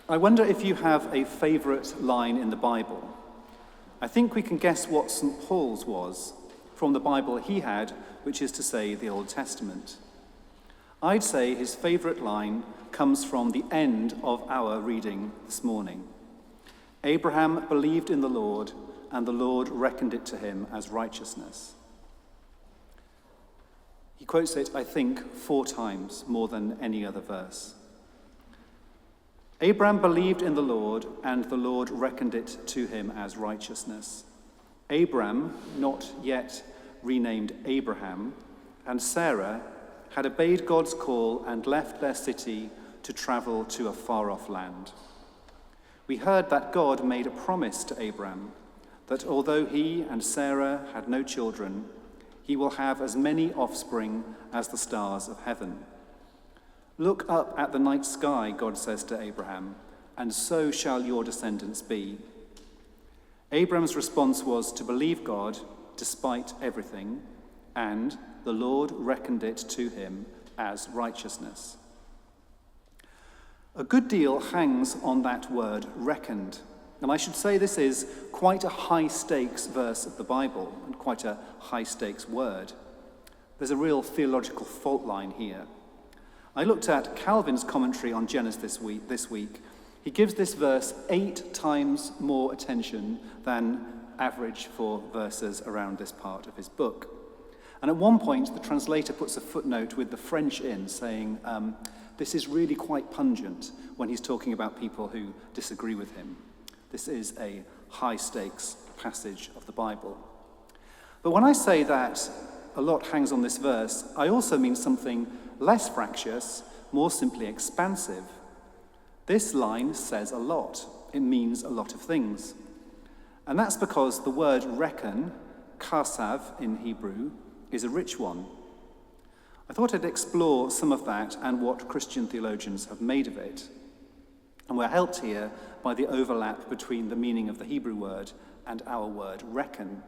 I wonder if you have a favourite line in the Bible. I think we can guess what St. Paul's was from the Bible he had, which is to say the Old Testament. I'd say his favourite line comes from the end of our reading this morning. Abraham believed in the Lord, and the Lord reckoned it to him as righteousness. He quotes it, I think, 4 times, more than any other verse. Abraham believed in the Lord, and the Lord reckoned it to him as righteousness. Abram, not yet renamed Abraham, and Sarah had obeyed God's call and left their city to travel to a far-off land. We heard that God made a promise to Abram that although he and Sarah had no children, he will have as many offspring as the stars of heaven. Look up at the night sky, God says to Abraham, and so shall your descendants be. Abram's response was to believe God despite everything, and the Lord reckoned it to him as righteousness. A good deal hangs on that word reckoned, and I should say this is quite a high-stakes verse of the Bible and quite a high-stakes word. There's a real theological fault line here. I looked at Calvin's commentary on Genesis this week. He gives this verse 8 times more attention than average for verses around this part of his book. And at one point, the translator puts a footnote with the French in, saying, this is really quite pungent when he's talking about people who disagree with him. This is a high-stakes passage of the Bible. But when I say that a lot hangs on this verse, I also mean something less fractious, more simply expansive. This line says a lot. It means a lot of things. And that's because the word reckon, kasav in Hebrew, is a rich one. I thought I'd explore some of that and what Christian theologians have made of it. And we're helped here by the overlap between the meaning of the Hebrew word and our word reckon.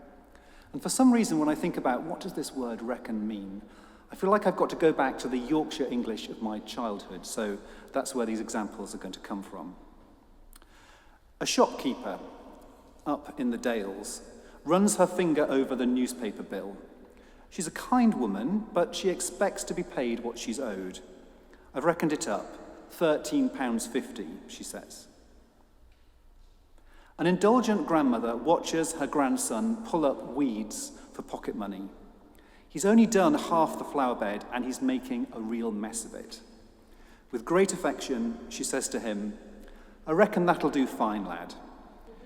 And for some reason, when I think about what does this word reckon mean, I feel like I've got to go back to the Yorkshire English of my childhood, so that's where these examples are going to come from. A shopkeeper up in the Dales runs her finger over the newspaper bill. She's a kind woman, but she expects to be paid what she's owed. I've reckoned it up, £13.50, she says. An indulgent grandmother watches her grandson pull up weeds for pocket money. He's only done half the flower bed, and he's making a real mess of it. With great affection, she says to him, I reckon that'll do fine, lad.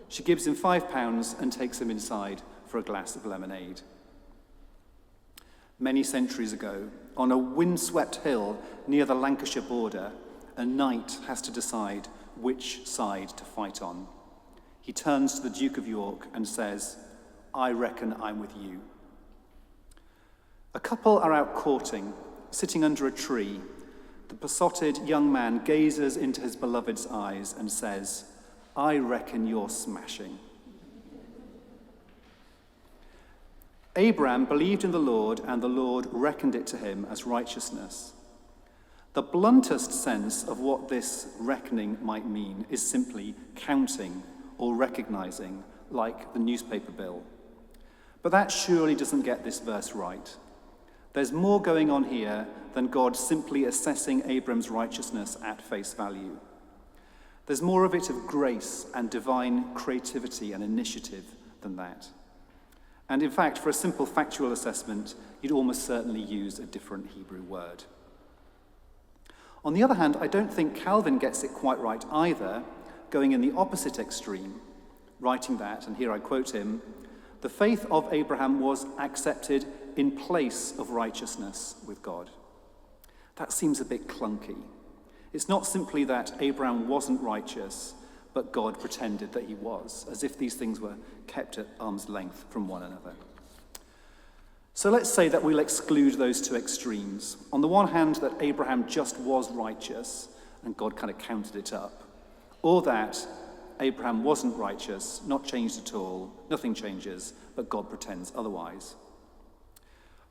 She gives him £5 and takes him inside for a glass of lemonade. Many centuries ago, on a windswept hill near the Lancashire border, a knight has to decide which side to fight on. He turns to the Duke of York and says, I reckon I'm with you. A couple are out courting, sitting under a tree. The besotted young man gazes into his beloved's eyes and says, I reckon you're smashing. Abraham believed in the Lord, and the Lord reckoned it to him as righteousness. The bluntest sense of what this reckoning might mean is simply counting or recognizing, like the newspaper bill. But that surely doesn't get this verse right. There's more going on here than God simply assessing Abram's righteousness at face value. There's more of it of grace and divine creativity and initiative than that. And in fact, for a simple factual assessment, you'd almost certainly use a different Hebrew word. On the other hand, I don't think Calvin gets it quite right either, going in the opposite extreme, writing that, and here I quote him, the faith of Abraham was accepted in place of righteousness with God. That seems a bit clunky. It's not simply that Abraham wasn't righteous, but God pretended that he was, as if these things were kept at arm's length from one another. So let's say that we'll exclude those two extremes. On the one hand, that Abraham just was righteous, and God kind of counted it up, or that Abraham wasn't righteous, not changed at all, nothing changes, but God pretends otherwise.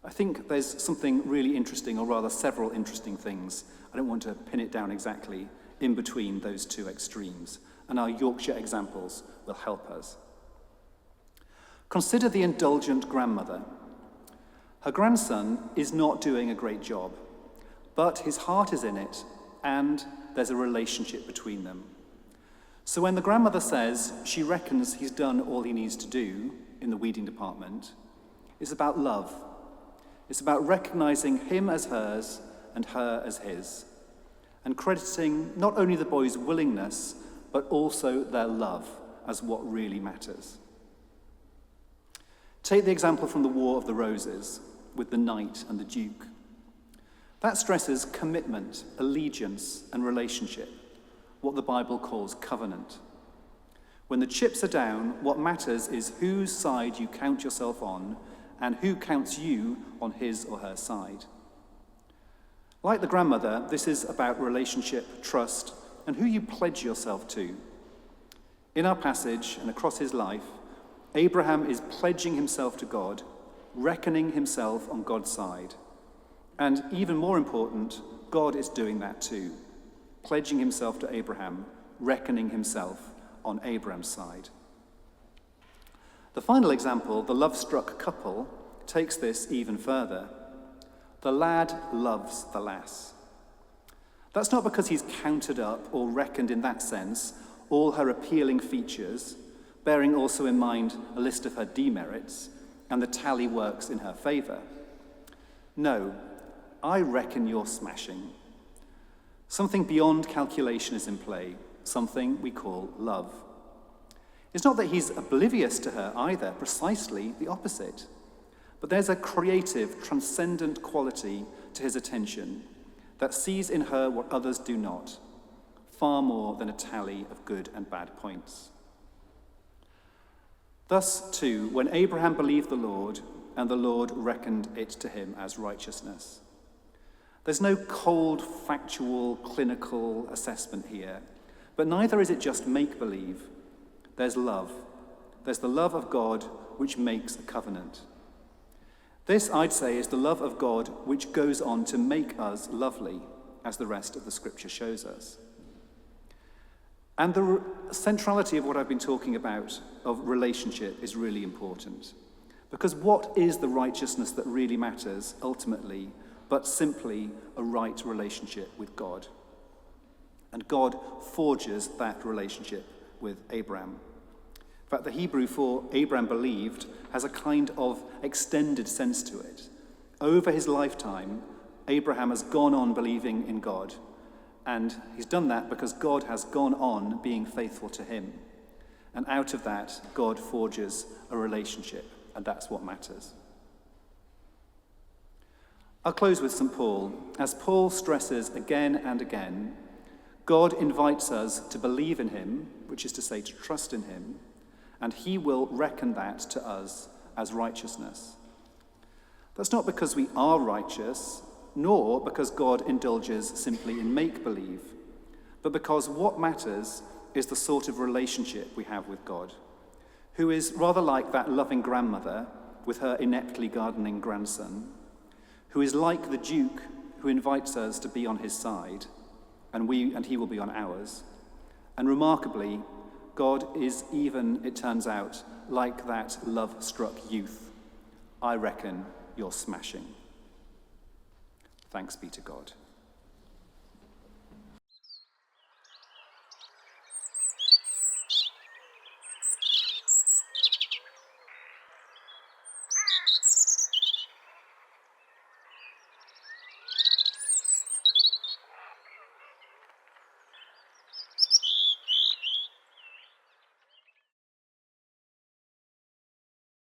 I think there's something really interesting, or rather several interesting things, I don't want to pin it down exactly, in between those two extremes, and our Yorkshire examples will help us. Consider the indulgent grandmother. Her grandson is not doing a great job, but his heart is in it, and there's a relationship between them. So when the grandmother says she reckons he's done all he needs to do in the weeding department, it's about love. It's about recognizing him as hers and her as his, and crediting not only the boy's willingness, but also their love as what really matters. Take the example from the War of the Roses with the knight and the duke. That stresses commitment, allegiance, and relationship, what the Bible calls covenant. When the chips are down, what matters is whose side you count yourself on and who counts you on his or her side. Like the grandmother, this is about relationship, trust, and who you pledge yourself to. In our passage and across his life, Abraham is pledging himself to God, reckoning himself on God's side. And even more important, God is doing that too, pledging himself to Abraham, reckoning himself on Abraham's side. The final example, the love-struck couple, takes this even further. The lad loves the lass. That's not because he's counted up or reckoned in that sense all her appealing features, bearing also in mind a list of her demerits, and the tally works in her favour. No, I reckon you're smashing. Something beyond calculation is in play, something we call love. It's not that he's oblivious to her either, precisely the opposite. But there's a creative, transcendent quality to his attention that sees in her what others do not, far more than a tally of good and bad points. Thus, too, when Abraham believed the Lord, and the Lord reckoned it to him as righteousness. There's no cold, factual, clinical assessment here, but neither is it just make-believe. There's love. There's the love of God which makes a covenant. This, I'd say, is the love of God which goes on to make us lovely, as the rest of the scripture shows us. And the centrality of what I've been talking about, of relationship, is really important. Because what is the righteousness that really matters, ultimately, but simply a right relationship with God? And God forges that relationship with Abraham. In fact, the Hebrew for Abraham believed has a kind of extended sense to it. Over his lifetime, Abraham has gone on believing in God, and he's done that because God has gone on being faithful to him. And out of that, God forges a relationship, and that's what matters. I'll close with St. Paul. As Paul stresses again and again, God invites us to believe in him, which is to say to trust in him, and he will reckon that to us as righteousness. That's not because we are righteous, nor because God indulges simply in make-believe, but because what matters is the sort of relationship we have with God, who is rather like that loving grandmother with her ineptly gardening grandson, who is like the Duke who invites us to be on his side, and he will be on ours. And remarkably, God is even, it turns out, like that love-struck youth. I reckon you're smashing. Thanks be to God.